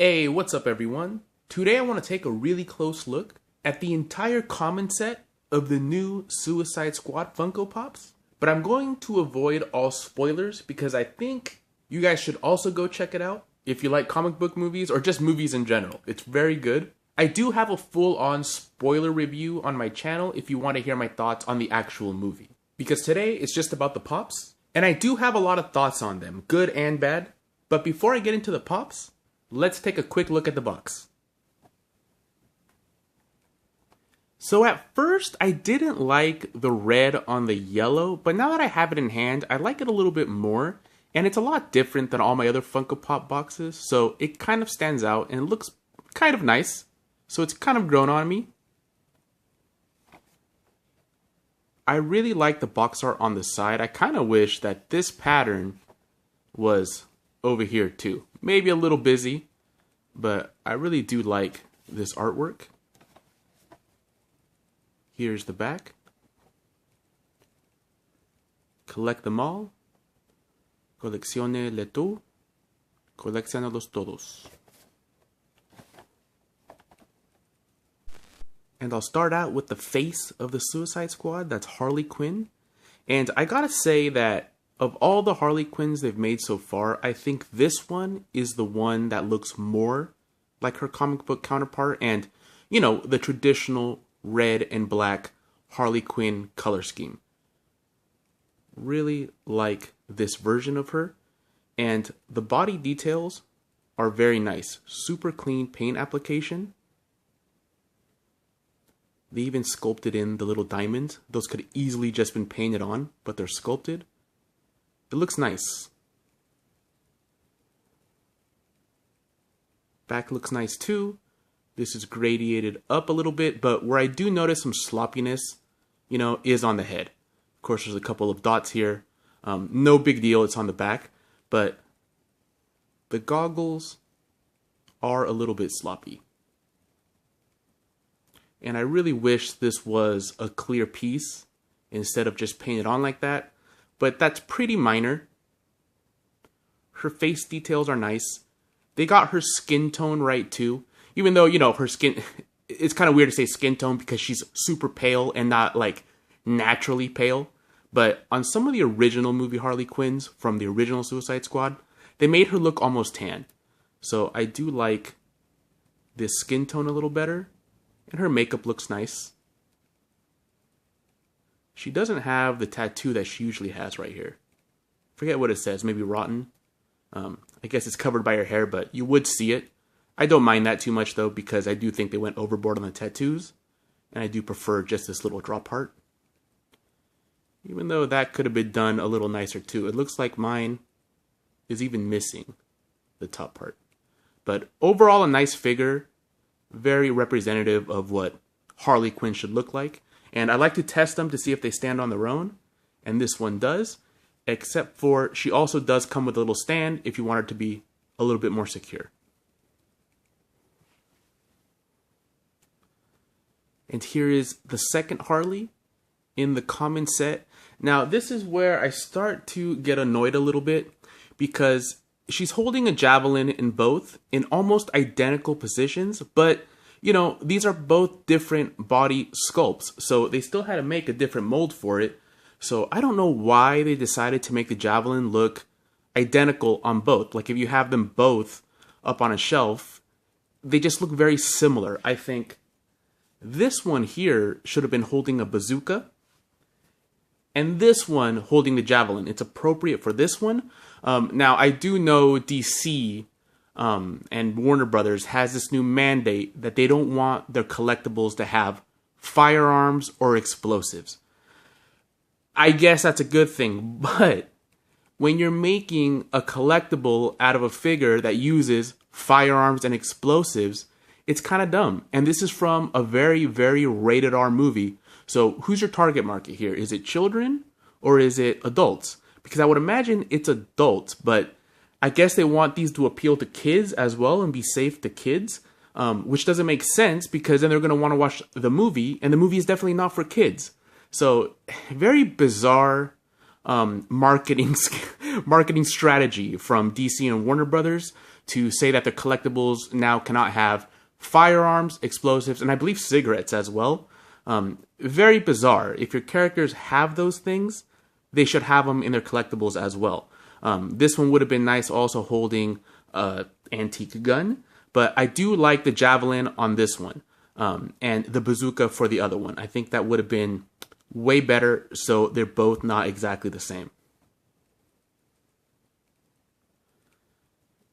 Hey, what's up everyone? Today I want to take a really close look at the entire common set of the new Suicide Squad Funko Pops, but I'm going to avoid all spoilers because I think you guys should also go check it out if you like comic book movies or just movies in general. It's very good. I do have a full-on spoiler review on my channel if you want to hear my thoughts on the actual movie, because today it's just about the Pops, and I do have a lot of thoughts on them, good and bad. But before I get into the Pops, let's take a quick look at the box. So at first, I didn't like the red on the yellow, but now that I have it in hand, I like it a little bit more, and it's a lot different than all my other Funko Pop boxes, so it kind of stands out and it looks kind of nice. So it's kind of grown on me. I really like the box art on the side. I kind of wish that this pattern was over here too. Maybe a little busy, but I really do like this artwork. Here's the back. Collect them all. Coleccione-le tout. Coleccionalos todos. And I'll start out with the face of the Suicide Squad. That's Harley Quinn. And I gotta say that of all the Harley Quinns they've made so far, I think this one is the one that looks more like her comic book counterpart and, you know, the traditional red and black Harley Quinn color scheme. Really like this version of her. And the body details are very nice. Super clean paint application. They even sculpted in the little diamonds. Those could easily just been painted on, but they're sculpted. It looks nice. Back looks nice too. This is gradiated up a little bit, but where I do notice some sloppiness, you know, is on the head. Of course, there's a couple of dots here. No big deal, it's on the back, but the goggles are a little bit sloppy. And I really wish this was a clear piece instead of just painted on like that. But that's pretty minor. Her face details are nice. They got her skin tone right too. Even though, you know, her skin, it's kind of weird to say skin tone because she's super pale and not like naturally pale. But on some of the original movie Harley Quinns from the original Suicide Squad, they made her look almost tan. So I do like this skin tone a little better. And her makeup looks nice. She doesn't have the tattoo that she usually has right here. Forget what it says, maybe rotten. I guess it's covered by her hair, but you would see it. I don't mind that too much though, because I do think they went overboard on the tattoos. And I do prefer just this little drop part. Even though that could have been done a little nicer too. It looks like mine is even missing the top part. But overall, a nice figure. Very representative of what Harley Quinn should look like. And I like to test them to see if they stand on their own. And this one does. Except for she also does come with a little stand if you want her to be a little bit more secure. And here is the second Harley in the common set. Now this is where I start to get annoyed a little bit because she's holding a javelin in both in almost identical positions, but you know, these are both different body sculpts, so they still had to make a different mold for it. So I don't know why they decided to make the javelin look identical on both. Like if you have them both up on a shelf, they just look very similar. I think this one here should have been holding a bazooka, and this one holding the javelin. It's appropriate for this one. Now, I do know DC and Warner Brothers has this new mandate that they don't want their collectibles to have firearms or explosives. I guess that's a good thing, but when you're making a collectible out of a figure that uses firearms and explosives, it's kind of dumb. And this is from a very, very rated R movie. So who's your target market here? Is it children or is it adults? Because I would imagine it's adults, but I guess they want these to appeal to kids as well and be safe to kids, which doesn't make sense because then they're going to want to watch the movie, and the movie is definitely not for kids. So very bizarre marketing strategy from DC and Warner Brothers to say that the collectibles now cannot have firearms, explosives, and I believe cigarettes as well. Very bizarre. If your characters have those things, they should have them in their collectibles as well. This one would have been nice also holding antique gun, but I do like the javelin on this one, and the bazooka for the other one. I think that would have been way better, so they're both not exactly the same.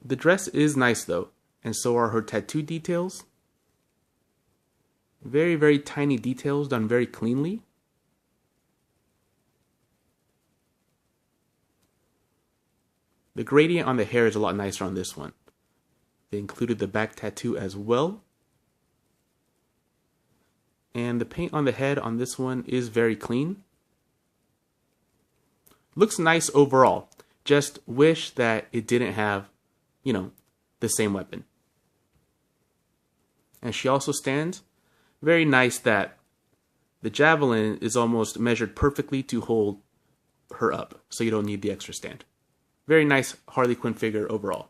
The dress is nice though, and so are her tattoo details. Very, very tiny details done very cleanly. The gradient on the hair is a lot nicer on this one. They included the back tattoo as well. And the paint on the head on this one is very clean. Looks nice overall. Just wish that it didn't have, you know, the same weapon. And she also stands. Very nice that the javelin is almost measured perfectly to hold her up, so you don't need the extra stand. Very nice Harley Quinn figure overall.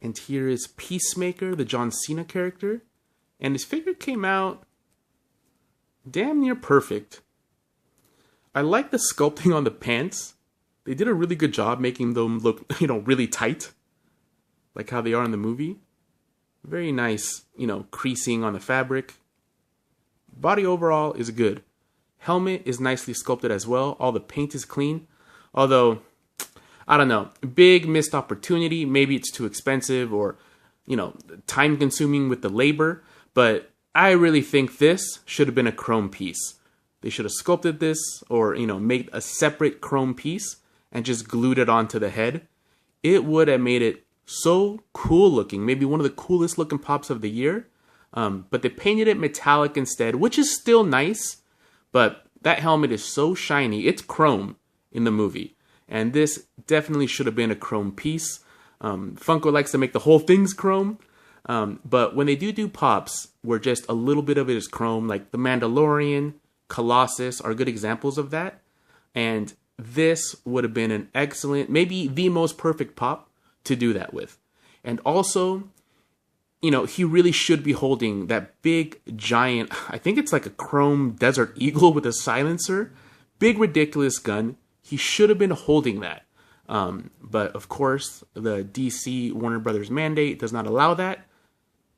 And here is Peacemaker, the John Cena character. And his figure came out damn near perfect. I like the sculpting on the pants. They did a really good job making them look, really tight. Like how they are in the movie. Very nice, creasing on the fabric. Body overall is good. Helmet is nicely sculpted as well. All the paint is clean. Although, I don't know. Big missed opportunity. Maybe it's too expensive or, time consuming with the labor. But I really think this should have been a chrome piece. They should have sculpted this or, made a separate chrome piece and just glued it onto the head. It would have made it so cool looking. Maybe one of the coolest looking pops of the year. But they painted it metallic instead, which is still nice. But that helmet is so shiny. It's chrome in the movie. And this definitely should have been a chrome piece. Funko likes to make the whole thing's chrome. But when they do pops where just a little bit of it is chrome, like the Mandalorian, Colossus are good examples of that. And this would have been an excellent, maybe the most perfect pop to do that with. And also, he really should be holding that big, giant, I think it's like a chrome Desert Eagle with a silencer. Big, ridiculous gun. He should have been holding that. But, of course, the DC Warner Brothers mandate does not allow that.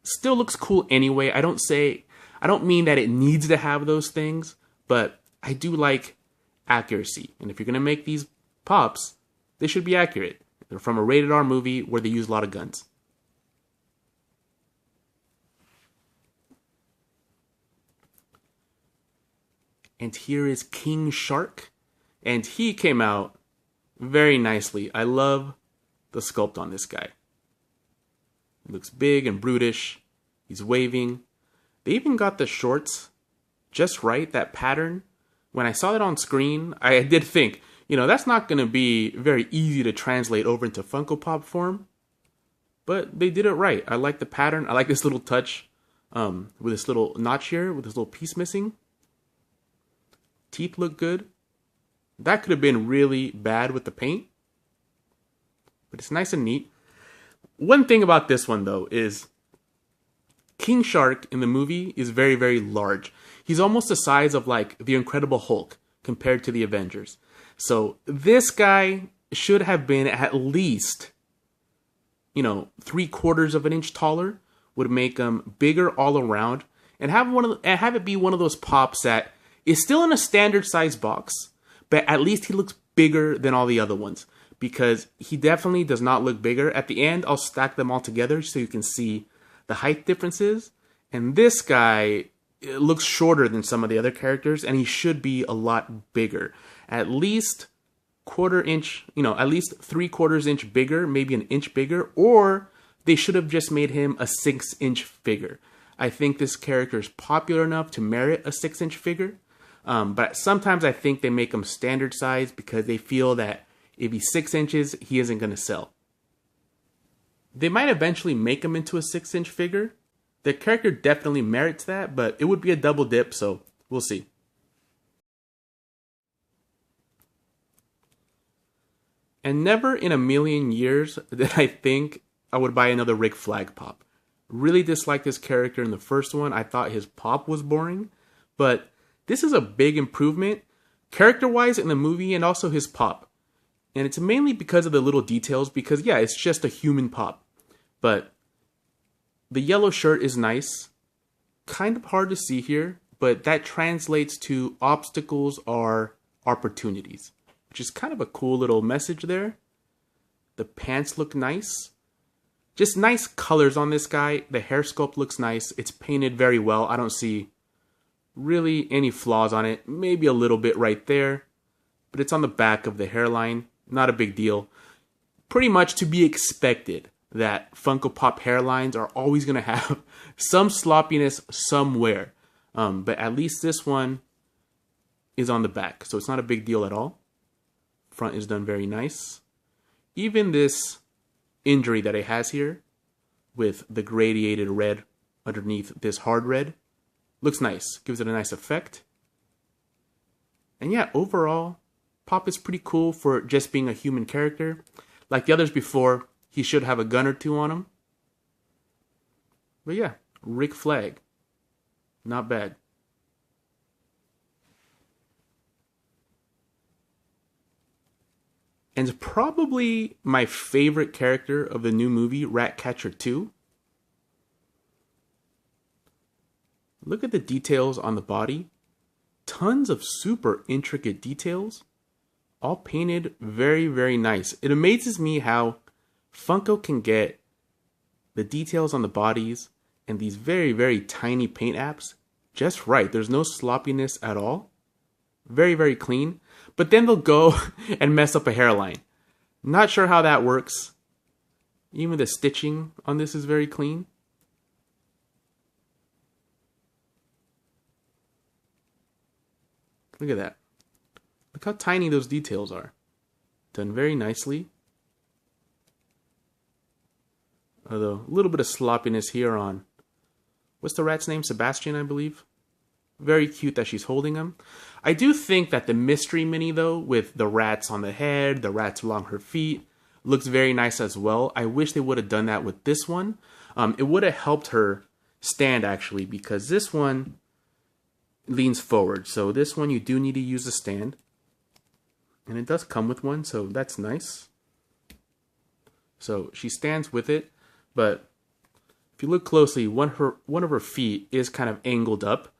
Still looks cool anyway. I don't mean that it needs to have those things, but I do like accuracy. And if you're going to make these pops, they should be accurate. They're from a rated R movie where they use a lot of guns. And here is King Shark. And he came out very nicely. I love the sculpt on this guy. He looks big and brutish. He's waving. They even got the shorts just right, that pattern. When I saw that on screen, I did think, that's not going to be very easy to translate over into Funko Pop form. But they did it right. I like the pattern. I like this little touch with this little notch here, with this little piece missing. Teeth look good. That could have been really bad with the paint. But it's nice and neat. One thing about this one, though, is King Shark in the movie is very, very large. He's almost the size of, like, the Incredible Hulk compared to the Avengers. So this guy should have been at least, 3/4 of an inch taller. Would make him bigger all around. And have it be one of those pops that is still in a standard size box. But at least he looks bigger than all the other ones. Because he definitely does not look bigger. At the end, I'll stack them all together so you can see the height differences. And this guy looks shorter than some of the other characters. And he should be a lot bigger. At least 1/4 inch, at least 3/4 inch bigger. Maybe an inch bigger. Or they should have just made him a 6-inch figure. I think this character is popular enough to merit a 6-inch figure. But sometimes I think they make him standard size because they feel that if he's 6 inches, he isn't going to sell. They might eventually make him into a 6-inch figure. The character definitely merits that, but it would be a double dip, so we'll see. And never in a million years did I think I would buy another Rick Flag pop. Really disliked this character in the first one. I thought his pop was boring. But this is a big improvement, character-wise in the movie and also his pop. And it's mainly because of the little details, because yeah, it's just a human pop. But the yellow shirt is nice. Kind of hard to see here, but that translates to obstacles are opportunities, which is kind of a cool little message there. The pants look nice. Just nice colors on this guy. The hair sculpt looks nice. It's painted very well. I don't see really any flaws on it. Maybe a little bit right there, but it's on the back of the hairline. Not a big deal. Pretty much to be expected that Funko Pop hairlines are always going to have some sloppiness somewhere. But at least this one is on the back, so it's not a big deal at all. Front is done very nice. Even this injury that it has here with the gradiated red underneath this hard red looks nice. Gives it a nice effect. And yeah, overall, Pop is pretty cool for just being a human character. Like the others before, he should have a gun or two on him. But yeah, Rick Flag. Not bad. And probably my favorite character of the new movie, Ratcatcher 2. Look at the details on the body. Tons of super intricate details. All painted very, very nice. It amazes me how Funko can get the details on the bodies and these very, very tiny paint apps just right. There's no sloppiness at all. Very, very clean. But then they'll go and mess up a hairline. Not sure how that works. Even the stitching on this is very clean. Look at that. Look how tiny those details are. Done very nicely. Although, a little bit of sloppiness here on... What's the rat's name? Sebastian, I believe. Very cute that she's holding him. I do think that the mystery mini, though, with the rats on the head, the rats along her feet, looks very nice as well. I wish they would have done that with this one. It would have helped her stand, actually, because this one leans forward. So this one, you do need to use a stand. And it does come with one, so that's nice. So she stands with it, but if you look closely, one of her feet is kind of angled up.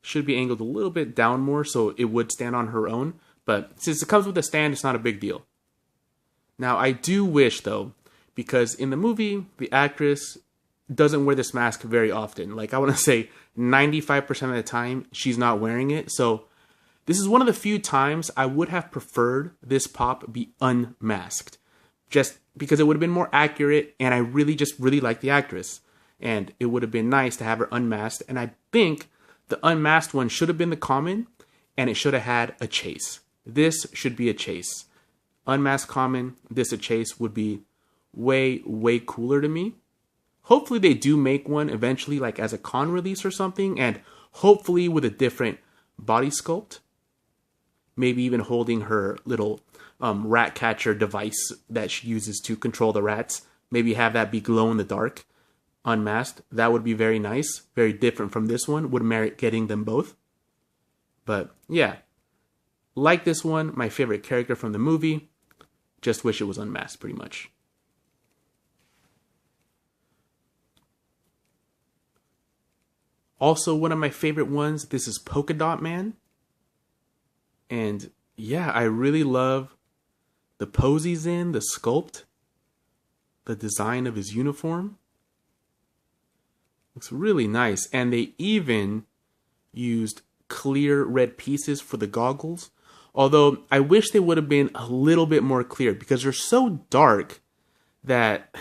Should be angled a little bit down more, so it would stand on her own. But since it comes with a stand, it's not a big deal. Now, I do wish, though, because in the movie, the actress doesn't wear this mask very often. Like, I want to say 95% of the time, she's not wearing it. So this is one of the few times I would have preferred this pop be unmasked. Just because it would have been more accurate, and I really like the actress. And it would have been nice to have her unmasked. And I think the unmasked one should have been the common, and it should have had a chase. This should be a chase. Unmasked common, this a chase would be way, way cooler to me. Hopefully they do make one eventually, like as a con release or something, and hopefully with a different body sculpt. Maybe even holding her little Ratcatcher device that she uses to control the rats. Maybe have that be glow in the dark. Unmasked, that would be very nice. Very different from this one. Would merit getting them both. But yeah, like this one, my favorite character from the movie. Just wish it was unmasked, pretty much. Also, one of my favorite ones, this is Polka Dot Man. And yeah, I really love the pose he's in, the sculpt, the design of his uniform. Looks really nice. And they even used clear red pieces for the goggles. Although I wish they would have been a little bit more clear because they're so dark that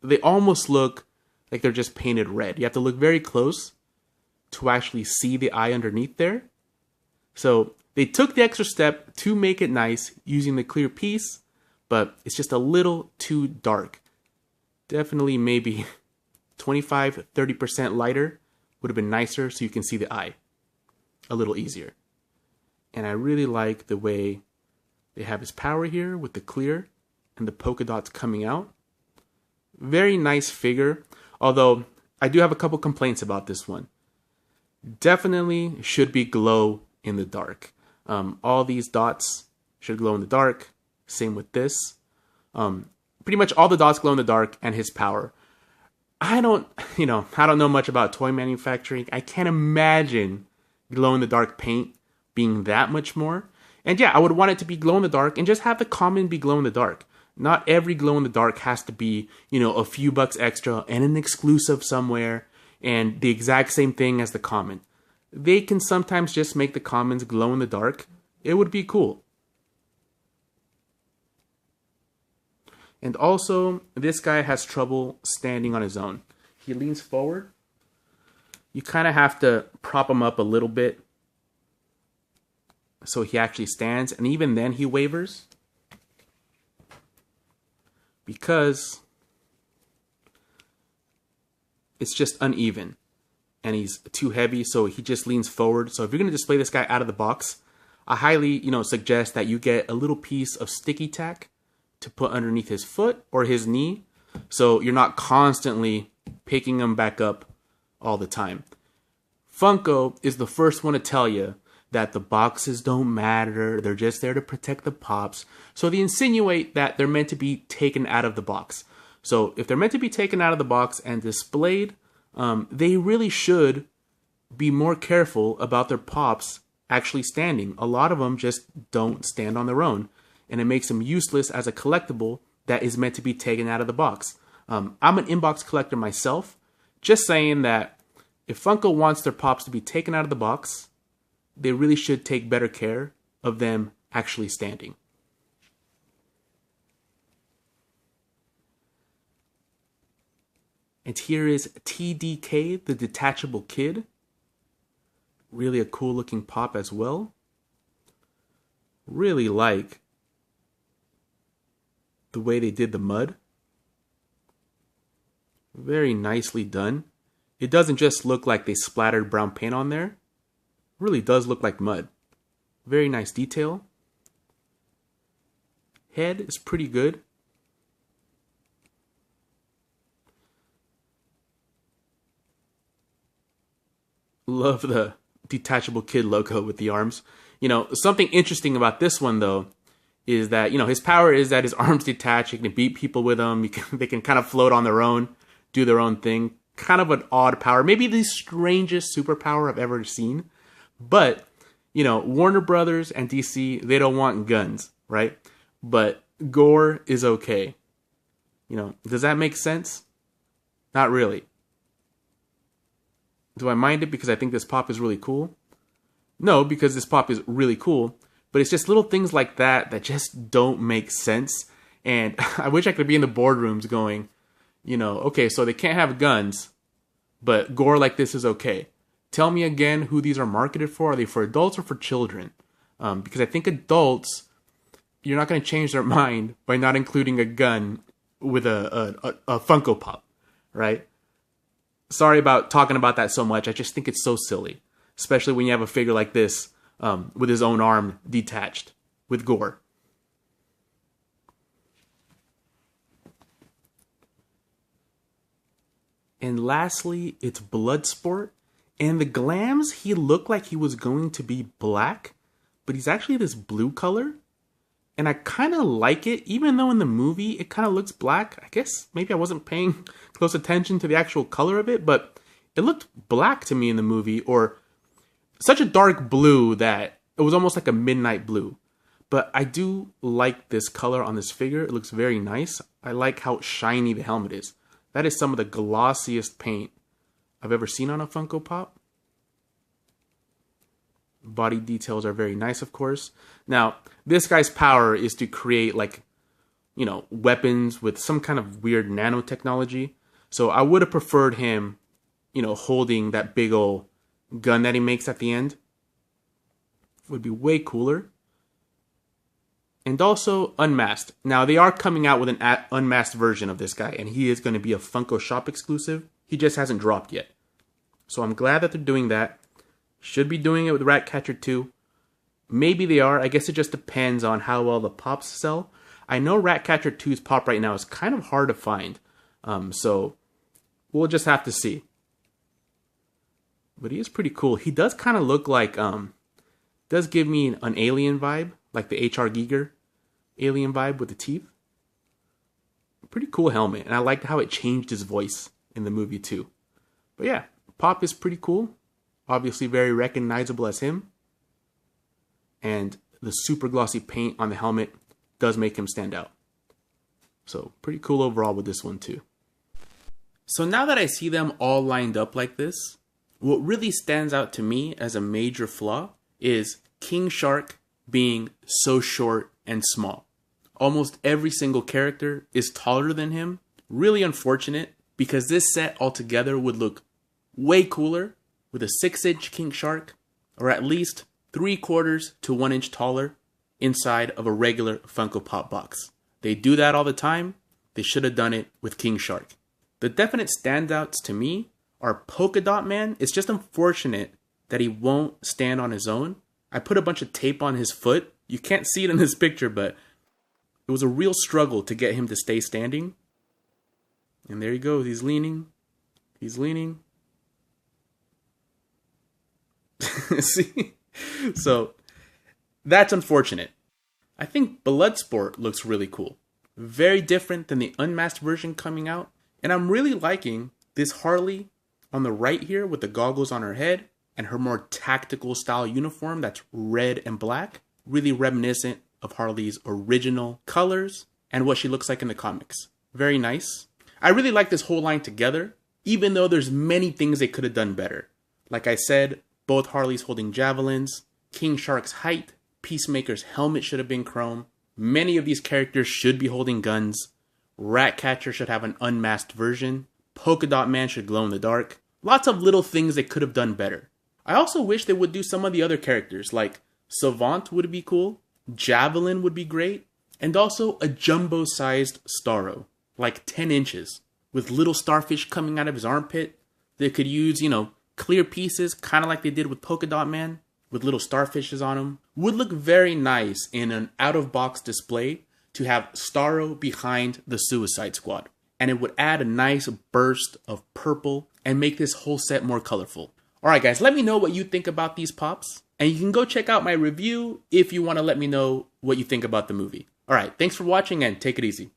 they almost look like they're just painted red. You have to look very close to actually see the eye underneath there. So they took the extra step to make it nice using the clear piece, but it's just a little too dark. Definitely maybe 25-30% lighter would have been nicer so you can see the eye a little easier. And I really like the way they have his power here with the clear. and the polka dots coming out. Very nice figure, although I do have a couple complaints about this one. Definitely should be glow in the dark. All these dots should glow in the dark. Same with this. Pretty much all the dots glow in the dark, and his power. I don't know much about toy manufacturing. I can't imagine glow in the dark paint being that much more. And yeah, I would want it to be glow in the dark and just have the common be glow in the dark. Not every glow in the dark has to be, a few bucks extra and an exclusive somewhere and the exact same thing as the common. They can sometimes just make the commons glow in the dark. It would be cool. And also, this guy has trouble standing on his own. He leans forward. You kind of have to prop him up a little bit so he actually stands. And even then he wavers because it's just uneven. And he's too heavy, so he just leans forward. So if you're going to display this guy out of the box, I highly, suggest that you get a little piece of sticky tack to put underneath his foot or his knee, so you're not constantly picking him back up all the time. Funko is the first one to tell you that the boxes don't matter, they're just there to protect the pops. So they insinuate that they're meant to be taken out of the box. So if they're meant to be taken out of the box and displayed, they really should be more careful about their pops actually standing. A lot of them just don't stand on their own, and it makes them useless as a collectible that is meant to be taken out of the box. I'm an inbox collector myself, just saying that if Funko wants their pops to be taken out of the box, they really should take better care of them actually standing. And here is Tdk the Detachable Kid. Really a cool looking pop as well. Really like the way they did the mud. Very nicely done. It doesn't just look like they splattered brown paint on there. It really does look like mud. Very nice detail. Head is pretty good. Love the Detachable Kid logo with the arms. Something interesting about this one though is that, his power is that his arms detach. You can beat people with them. They can kind of float on their own, do their own thing. Kind of an odd power. Maybe the strangest superpower I've ever seen. But, Warner Brothers and DC, they don't want guns, right? But gore is okay. Does that make sense? Not really. Do I mind it because I think this pop is really cool? No, because this pop is really cool. But it's just little things like that that just don't make sense. And I wish I could be in the boardrooms going, okay, so they can't have guns, but gore like this is okay. Tell me again who these are marketed for. Are they for adults or for children? Because I think adults, you're not going to change their mind by not including a gun with a Funko Pop, right? Sorry about talking about that so much. I just think it's so silly, especially when you have a figure like this with his own arm detached with gore. And lastly, it's Bloodsport. And the glams, he looked like he was going to be black, but he's actually this blue color. And I kind of like it, even though in the movie it kind of looks black. I guess maybe I wasn't paying close attention to the actual color of it, but it looked black to me in the movie, or such a dark blue that it was almost like a midnight blue. But I do like this color on this figure. It looks very nice. I like how shiny the helmet is. That is some of the glossiest paint I've ever seen on a Funko Pop. Body details are very nice, of course. Now, this guy's power is to create, weapons with some kind of weird nanotechnology. So I would have preferred him, holding that big old gun that he makes at the end. Would be way cooler. And also unmasked. Now, they are coming out with an unmasked version of this guy, and he is going to be a Funko Shop exclusive. He just hasn't dropped yet. So I'm glad that they're doing that. Should be doing it with Ratcatcher too. Maybe they are. I guess it just depends on how well the pops sell. I know Ratcatcher 2's pop right now is kind of hard to find. So we'll just have to see. But he is pretty cool. He does kind of look like, does give me an alien vibe, like the H.R. Giger alien vibe with the teeth. Pretty cool helmet, and I liked how it changed his voice in the movie too. But yeah, Pop is pretty cool. Obviously very recognizable as him. And the super glossy paint on the helmet does make him stand out. So pretty cool overall with this one too. So now that I see them all lined up like this, what really stands out to me as a major flaw is King Shark being so short and small. Almost every single character is taller than him. Really unfortunate, because this set altogether would look way cooler with a 6-inch King Shark, or at least 3/4 to 1 inch taller inside of a regular Funko Pop box. They do that all the time. They should have done it with King Shark. The definite standouts to me are Polka Dot Man. It's just unfortunate that he won't stand on his own. I put a bunch of tape on his foot. You can't see it in this picture, but it was a real struggle to get him to stay standing. And there he goes. He's leaning. He's leaning. See? So that's unfortunate. I think Bloodsport looks really cool. Very different than the unmasked version coming out. And I'm really liking this Harley on the right here with the goggles on her head and her more tactical style uniform that's red and black. Really reminiscent of Harley's original colors and what she looks like in the comics. Very nice. I really like this whole line together, even though there's many things they could have done better. Like I said, both Harleys holding javelins, King Shark's height, Peacemaker's helmet should have been chrome. Many of these characters should be holding guns. Ratcatcher should have an unmasked version. Polka Dot Man should glow in the dark. Lots of little things they could have done better. I also wish they would do some of the other characters, like Savant would be cool, Javelin would be great, and also a jumbo-sized Starro, like 10 inches, with little starfish coming out of his armpit. They could use, clear pieces, kind of like they did with Polka Dot Man, with little starfishes on them. Would look very nice in an out-of-box display to have Starro behind the Suicide Squad. And it would add a nice burst of purple and make this whole set more colorful. Alright guys, let me know what you think about these pops. And you can go check out my review if you want to let me know what you think about the movie. Alright, thanks for watching and take it easy.